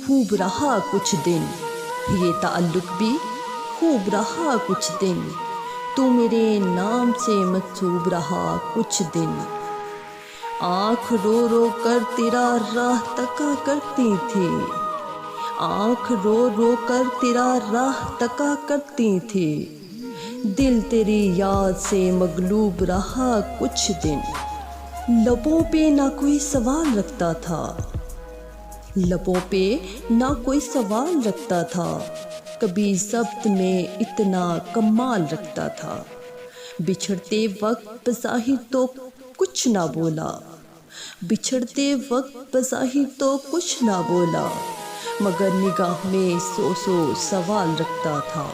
خوب رہا کچھ دن، یہ تعلق بھی خوب رہا کچھ دن، تو میرے نام سے منسوب رہا کچھ دن۔ آنکھ رو رو کر تیرا راہ تکا کرتی تھی، آنکھ رو رو کر تیرا راہ تکا کرتی تھی، دل تیری یاد سے مغلوب رہا کچھ دن۔ لبوں پہ نہ کوئی سوال رکھتا تھا، لبوں پہ نہ کوئی سوال رکھتا تھا، کبھی ضبط میں اتنا کمال رکھتا تھا۔ بچھڑتے وقت بظاہر تو کچھ نہ بولا، بچھڑتے وقت بظاہر تو کچھ نہ بولا، مگر نگاہ میں سو سو سوال رکھتا تھا۔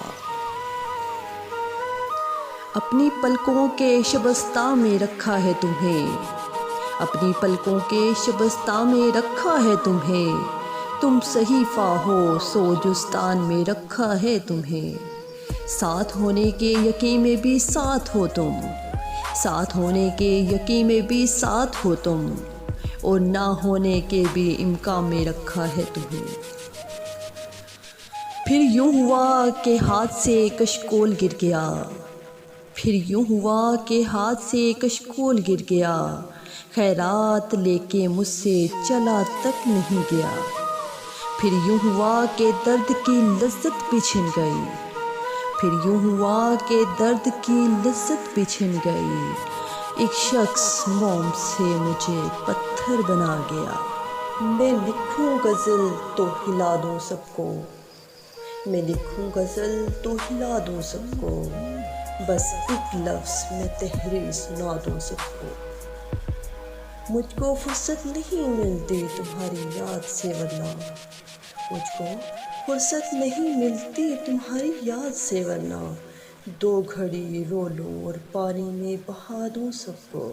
اپنی پلکوں کے شبستہ میں رکھا ہے تمہیں، اپنی پلکوں کے شبستہ میں رکھا ہے تمہیں، تم صحیفہ ہو سو جستان میں رکھا ہے تمہیں۔ ساتھ ہونے کے یقین میں بھی ساتھ ہو تم، ساتھ ہونے کے یقین میں بھی ساتھ ہو تم، اور نہ ہونے کے بھی امکان میں رکھا ہے تمہیں۔ پھر یوں ہوا کہ ہاتھ سے کشکول گر گیا، پھر یوں ہوا کہ ہاتھ سے کشکول گر گیا، خیرات لے کے مجھ سے چلا تک نہیں گیا۔ پھر یوں ہوا کہ درد کی لذت بھی چھن گئی، پھر یوں ہوا کہ درد کی لذت بھی چھن گئی، ایک شخص موم سے مجھے پتھر بنا گیا۔ میں لکھوں غزل تو ہلا دوں سب کو، میں لکھوں غزل تو ہلا دوں سب کو، بس ایک لفظ میں تحریر سنا دوں سب کو۔ مجھ کو فرصت نہیں ملتی تمہاری یاد سے ورنہ، مجھ کو فرصت نہیں ملتی تمہاری یاد سے ورنہ، دو گھڑی رو لوں اور پانی میں بہا دوں سب کو۔